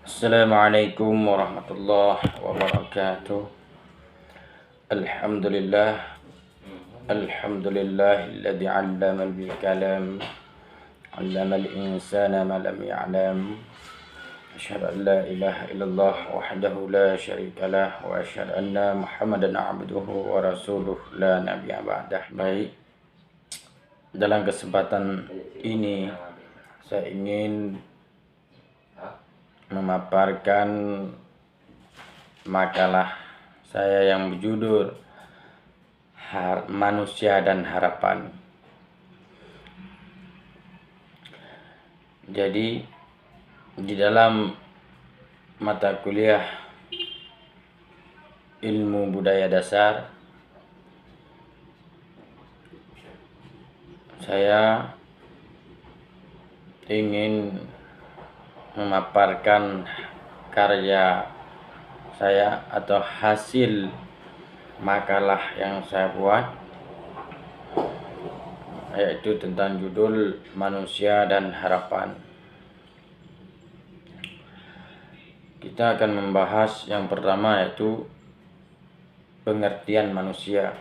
Assalamualaikum warahmatullahi wabarakatuh. Alhamdulillah. Alhamdulillahilladzi 'allama bil kalam, 'allama al insana ma lam ya'lam. Asyhadu an la ilaha illallah wahdahu la syarikalah wa asyhadu anna Muhammadan 'abduhu wa rasuluh la nabiyya ba'dah. Baik. Dalam kesempatan ini saya ingin memaparkan makalah saya yang berjudul Manusia dan Harapan. Jadi di dalam mata kuliah ilmu budaya dasar saya ingin memaparkan karya saya atau hasil makalah yang saya buat, yaitu tentang judul Manusia dan Harapan. Kita akan membahas yang pertama, yaitu pengertian manusia.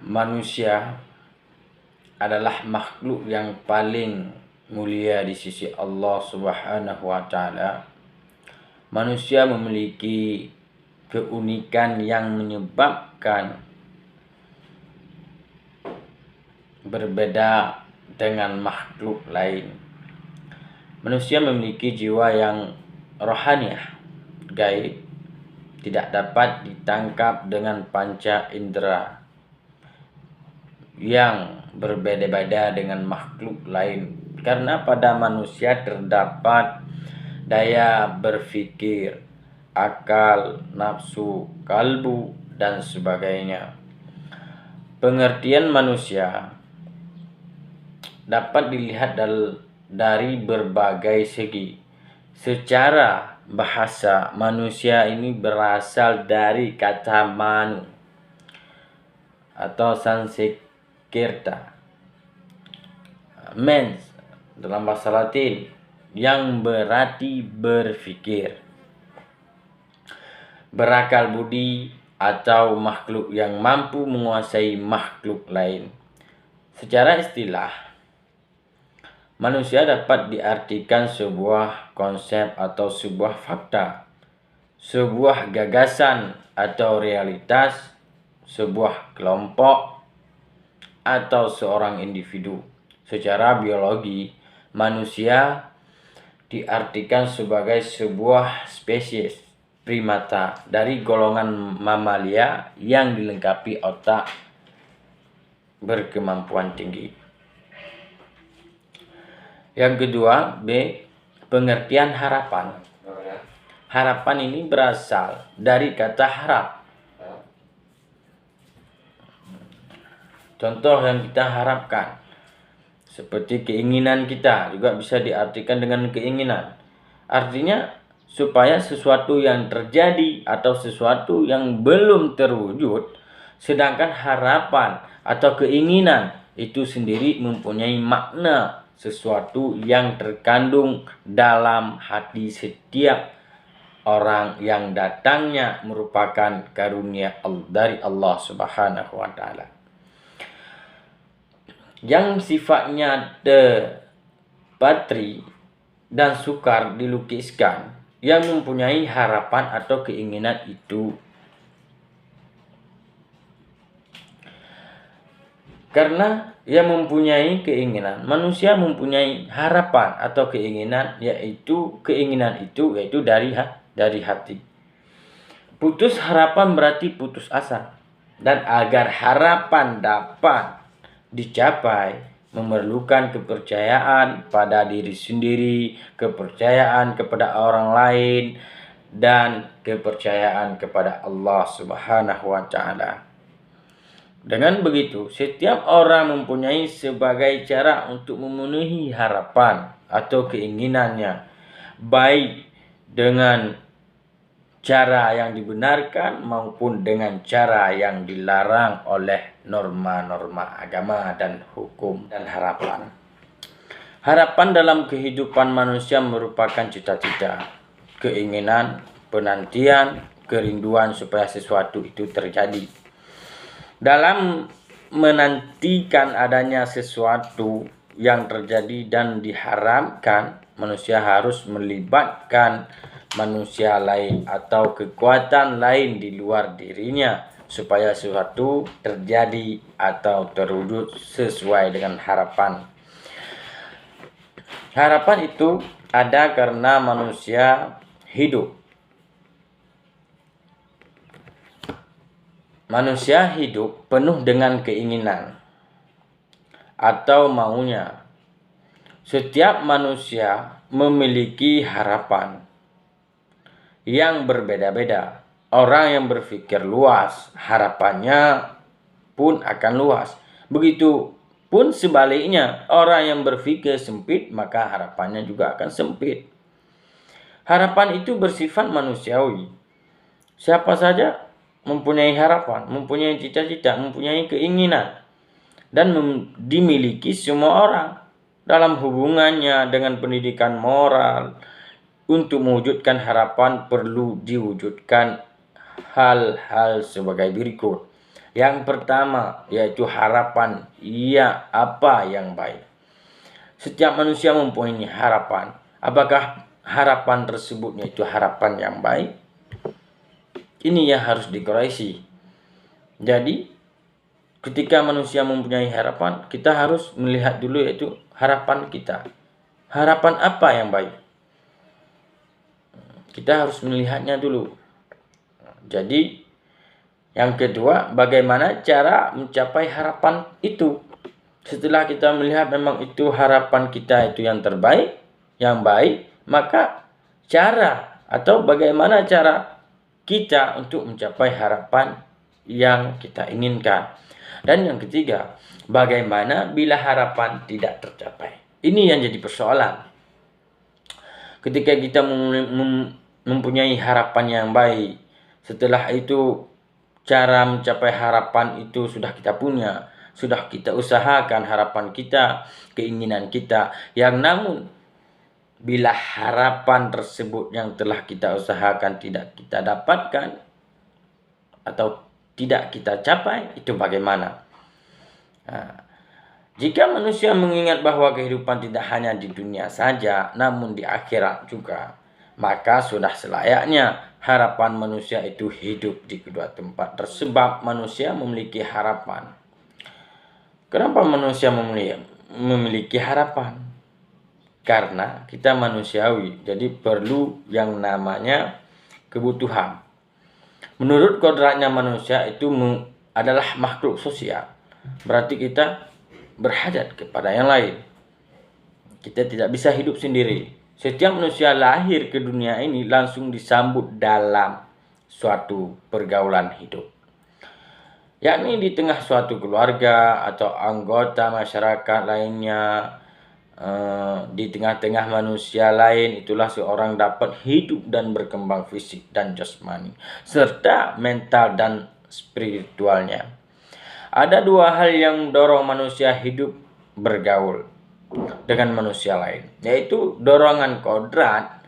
Manusia adalah makhluk yang paling mulia di sisi Allah Subhanahu wa taala. Manusia memiliki keunikan yang menyebabkan berbeda dengan makhluk lain. Manusia memiliki jiwa yang rohaniah, gaib, tidak dapat ditangkap dengan panca indera, yang berbeda-beda dengan makhluk lain. Karena pada manusia terdapat daya berpikir, akal, nafsu, kalbu, dan sebagainya. Pengertian manusia dapat dilihat dari berbagai segi. Secara bahasa, manusia ini berasal dari kata manu atau Sanskerta, mens dalam bahasa Latin, yang berarti berpikir, berakal budi, atau makhluk yang mampu menguasai makhluk lain. Secara istilah, manusia dapat diartikan sebuah konsep atau sebuah fakta, sebuah gagasan atau realitas, sebuah kelompok, atau seorang individu. Secara biologi, manusia diartikan sebagai sebuah spesies primata dari golongan mamalia yang dilengkapi otak berkemampuan tinggi. Yang kedua, B. Pengertian harapan. Harapan ini berasal dari kata harap. Contoh yang kita harapkan, seperti keinginan kita, juga bisa diartikan dengan keinginan. Artinya supaya sesuatu yang terjadi atau sesuatu yang belum terwujud, sedangkan harapan atau keinginan itu sendiri mempunyai makna sesuatu yang terkandung dalam hati setiap orang yang datangnya merupakan karunia dari Allah Subhanahu wa taala, yang sifatnya patri dan sukar dilukiskan, yang mempunyai harapan atau keinginan itu. Karena yang mempunyai keinginan, manusia mempunyai harapan atau keinginan, yaitu dari hati. Putus harapan berarti putus asa. Dan agar harapan dapat dicapai, memerlukan kepercayaan pada diri sendiri, kepercayaan kepada orang lain, dan kepercayaan kepada Allah Subhanahu wa taala. Dengan begitu, setiap orang mempunyai sebagai cara untuk memenuhi harapan atau keinginannya, baik dengan cara yang dibenarkan maupun dengan cara yang dilarang oleh norma-norma agama dan hukum dan harapan. Harapan dalam kehidupan manusia merupakan cita-cita, keinginan, penantian, kerinduan supaya sesuatu itu terjadi. Dalam menantikan adanya sesuatu yang terjadi dan diharapkan, manusia harus melibatkan manusia lain atau kekuatan lain di luar dirinya supaya sesuatu terjadi atau terwujud sesuai dengan harapan. Harapan itu ada karena manusia hidup. Manusia hidup penuh dengan keinginan atau maunya. Setiap manusia memiliki harapan yang berbeda-beda. Orang yang berpikir luas, harapannya pun akan luas. Begitu pun sebaliknya, orang yang berpikir sempit, maka harapannya juga akan sempit. Harapan itu bersifat manusiawi. Siapa saja mempunyai harapan, mempunyai cita-cita, mempunyai keinginan, dan dimiliki semua orang dalam hubungannya dengan pendidikan moral. Untuk mewujudkan harapan perlu diwujudkan hal-hal sebagai berikut. Yang pertama yaitu harapan apa yang baik. Setiap manusia mempunyai harapan. Apakah harapan tersebut yaitu harapan yang baik? Ini yang harus dikoreksi. Jadi ketika manusia mempunyai harapan, kita harus melihat dulu yaitu harapan kita. Harapan apa yang baik? Kita harus melihatnya dulu. Jadi yang kedua, bagaimana cara mencapai harapan itu? Setelah kita melihat memang itu harapan kita itu yang terbaik, yang baik, maka cara atau bagaimana cara kita untuk mencapai harapan yang kita inginkan. Dan yang ketiga, bagaimana bila harapan tidak tercapai? Ini yang jadi persoalan. Ketika kita mempunyai harapan yang baik, setelah itu cara mencapai harapan itu sudah kita punya, sudah kita usahakan harapan kita, keinginan kita. Yang namun bila harapan tersebut yang telah kita usahakan tidak kita dapatkan atau tidak kita capai, itu bagaimana? Jika manusia mengingat bahwa kehidupan tidak hanya di dunia saja, namun di akhirat juga, maka sudah selayaknya harapan manusia itu hidup di kedua tempat. Tersebab manusia memiliki harapan. Kenapa manusia memiliki harapan? Karena kita manusiawi, jadi perlu yang namanya kebutuhan. Menurut kodratnya manusia itu adalah makhluk sosial. Berarti kita berhajat kepada yang lain. Kita tidak bisa hidup sendiri. Setiap manusia lahir ke dunia ini langsung disambut dalam suatu pergaulan hidup. Yakni di tengah suatu keluarga atau anggota masyarakat lainnya, di tengah-tengah manusia lain, itulah seorang dapat hidup dan berkembang fisik dan jasmani, serta mental dan spiritualnya. Ada dua hal yang mendorong manusia hidup bergaul dengan manusia lain, yaitu dorongan kodrat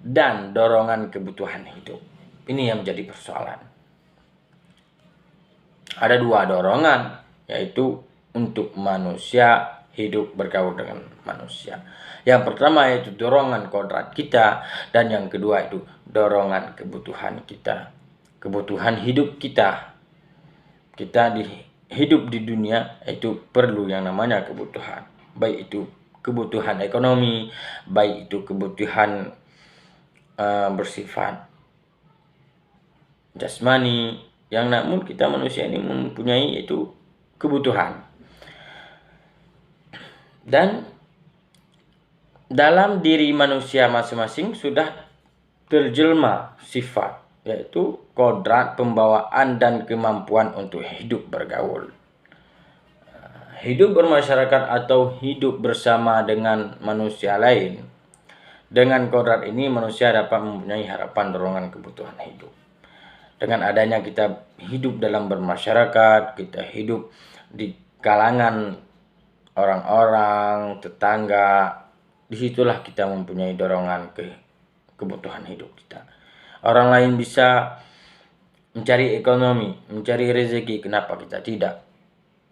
dan dorongan kebutuhan hidup. Ini yang menjadi persoalan. Ada dua dorongan, yaitu untuk manusia hidup bergaul dengan manusia. Yang pertama yaitu dorongan kodrat kita, dan yang kedua itu dorongan kebutuhan kita, kebutuhan hidup kita. Kita hidup di dunia itu perlu yang namanya kebutuhan. Baik itu kebutuhan ekonomi, baik itu kebutuhan bersifat jasmani. Yang namun kita manusia ini mempunyai itu kebutuhan. Dan dalam diri manusia masing-masing sudah terjelma sifat, yaitu kodrat, pembawaan, dan kemampuan untuk hidup bergaul. Hidup bermasyarakat atau hidup bersama dengan manusia lain. Dengan kodrat ini manusia dapat mempunyai harapan dorongan kebutuhan hidup. Dengan adanya kita hidup dalam bermasyarakat, kita hidup di kalangan orang-orang, tetangga. Disitulah kita mempunyai dorongan kebutuhan hidup kita. Orang lain bisa mencari ekonomi, mencari rezeki, kenapa kita tidak?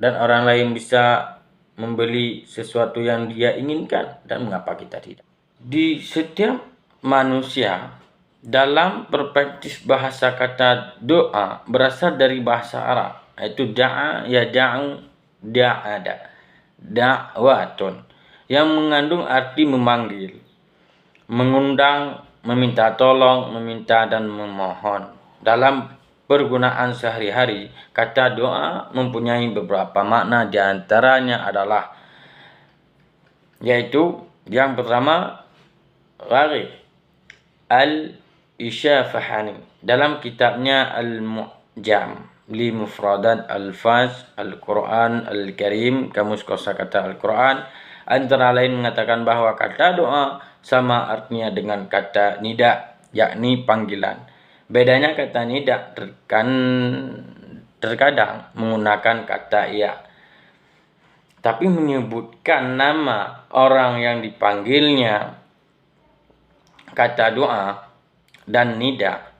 Dan orang lain bisa membeli sesuatu yang dia inginkan, dan mengapa kita tidak? Di setiap manusia, dalam perspektif bahasa kata doa berasal dari bahasa Arab, yaitu da'a ya da'u da'ada, da'watun, yang mengandung arti memanggil, mengundang, meminta tolong, meminta dan memohon. Dalam pergunaan sehari-hari, kata doa mempunyai beberapa makna, di antaranya adalah yaitu yang pertama, Gharib Al-Isyafahani dalam kitabnya Al-Mu'jam li Mufradat Al-Faz Al-Quran Al-Karim, Kamus Kosakata Al-Quran, antara lain mengatakan bahwa kata doa sama artinya dengan kata nida, yakni panggilan. Bedanya kata nida terkadang menggunakan kata ya, tapi menyebutkan nama orang yang dipanggilnya. Kata doa dan nida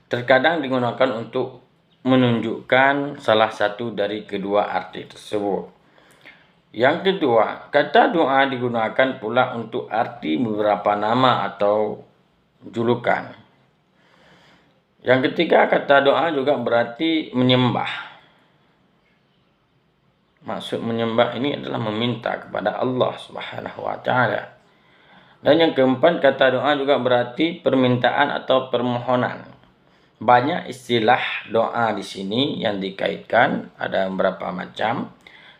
terkadang digunakan untuk menunjukkan salah satu dari kedua arti tersebut. Yang kedua, kata doa digunakan pula untuk arti beberapa nama atau julukan. Yang ketiga, kata doa juga berarti menyembah. Maksud menyembah ini adalah meminta kepada Allah Subhanahu wa Ta'ala. Dan yang keempat, kata doa juga berarti permintaan atau permohonan. Banyak istilah doa di sini yang dikaitkan, ada beberapa macam,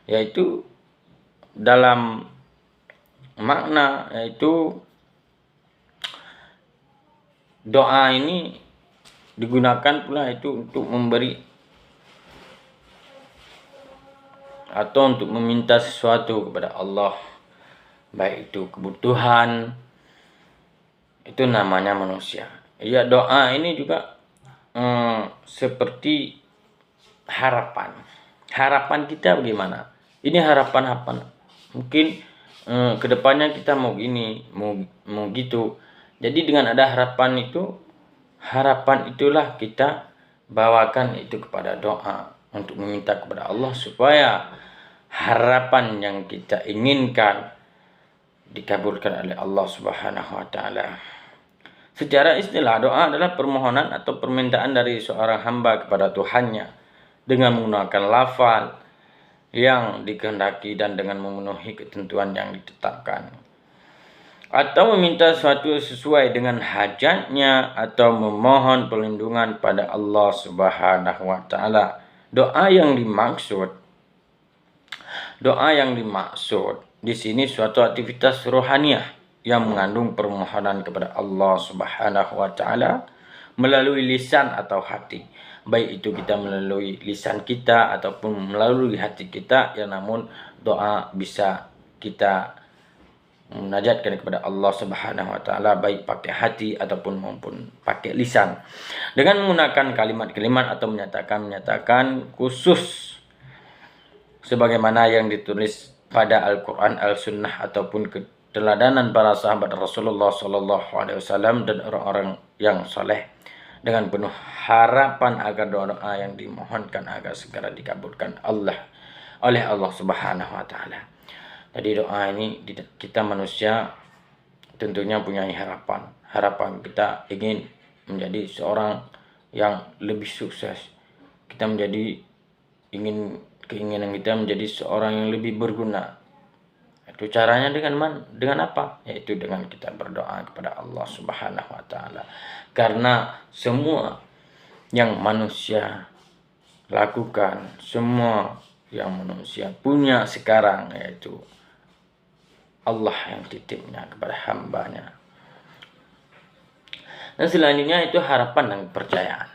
yaitu dalam makna, yaitu doa ini digunakan pula itu untuk memberi atau untuk meminta sesuatu kepada Allah, baik itu kebutuhan, itu namanya manusia. Ya, doa ini juga seperti harapan. Harapan kita bagaimana? Ini harapan apa? Mungkin kedepannya kita mau gini, mau gitu. Jadi dengan ada harapan itulah kita bawakan itu kepada doa untuk meminta kepada Allah supaya harapan yang kita inginkan dikabulkan oleh Allah Subhanahu wa Ta'ala. Secara istilah, doa adalah permohonan atau permintaan dari seorang hamba kepada Tuhannya dengan menggunakan lafal yang dikehendaki dan dengan memenuhi ketentuan yang ditetapkan, atau meminta sesuatu sesuai dengan hajatnya, atau memohon perlindungan pada Allah Subhanahu wa Ta'ala. Doa yang dimaksud di sini suatu aktivitas rohaniah yang mengandung permohonan kepada Allah Subhanahu wa Ta'ala melalui lisan atau hati. Baik itu kita melalui lisan kita ataupun melalui hati kita, yang namun doa bisa kita munajatkan kepada Allah Subhanahu wa Ta'ala baik pakai hati ataupun maupun pakai lisan dengan menggunakan kalimat-kalimat atau menyatakan khusus sebagaimana yang ditulis pada Al-Quran, Al-Sunnah ataupun keteladanan para sahabat Rasulullah SAW dan orang-orang yang soleh, dengan penuh harapan agar doa-doa yang dimohonkan agar segera dikabulkan oleh Allah Subhanahu wa Ta'ala. Jadi doa ini, kita manusia tentunya punya harapan kita ingin menjadi seorang yang lebih sukses. Kita keinginan kita menjadi seorang yang lebih berguna. Itu caranya dengan apa? Yaitu dengan kita berdoa kepada Allah Subhanahu wa Ta'ala. Karena semua yang manusia lakukan, semua yang manusia punya sekarang, yaitu Allah yang titipnya kepada hambanya. Dan selanjutnya itu harapan dan kepercayaan.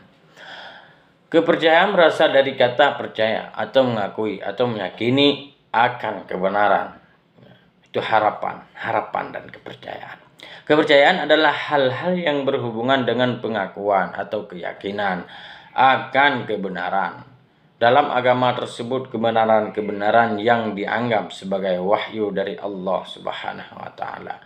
Kepercayaan berasal dari kata percaya atau mengakui atau meyakini akan kebenaran. Itu harapan dan kepercayaan. Kepercayaan adalah hal-hal yang berhubungan dengan pengakuan atau keyakinan akan kebenaran dalam agama tersebut kebenaran-kebenaran yang dianggap sebagai wahyu dari Allah Subhanahu wa taala.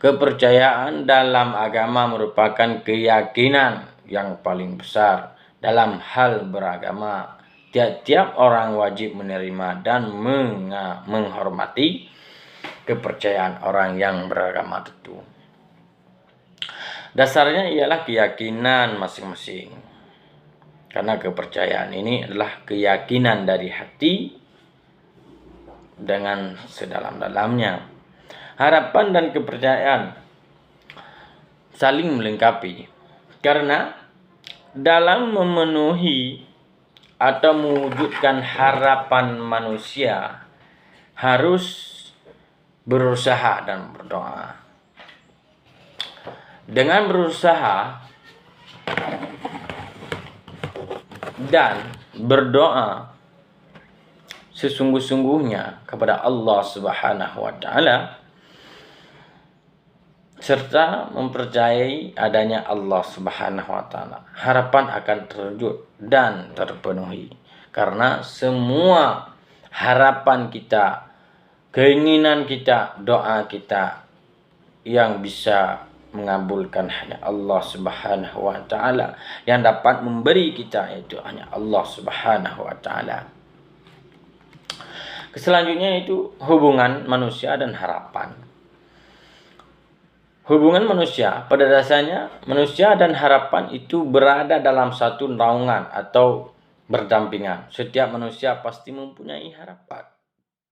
Kepercayaan dalam agama merupakan keyakinan yang paling besar dalam hal beragama. Tiap-tiap orang wajib menerima dan menghormati kepercayaan orang yang beragama itu. Dasarnya ialah keyakinan masing-masing. Karena kepercayaan ini adalah keyakinan dari hati dengan sedalam-dalamnya. Harapan dan kepercayaan saling melengkapi. Karena dalam memenuhi atau mewujudkan harapan manusia harus berusaha dan berdoa. Dengan berusaha dan berdoa sesungguh-sungguhnya kepada Allah Subhanahu wa taala serta mempercayai adanya Allah Subhanahu wa taala, harapan akan terwujud dan terpenuhi. Karena semua harapan kita, keinginan kita, doa kita yang bisa mengabulkan hanya Allah Subhanahu wa taala, yang dapat memberi kita itu hanya Allah Subhanahu wa taala. Selanjutnya itu hubungan manusia dan harapan. Hubungan manusia, pada dasarnya manusia dan harapan itu berada dalam satu naungan atau berdampingan. Setiap manusia pasti mempunyai harapan.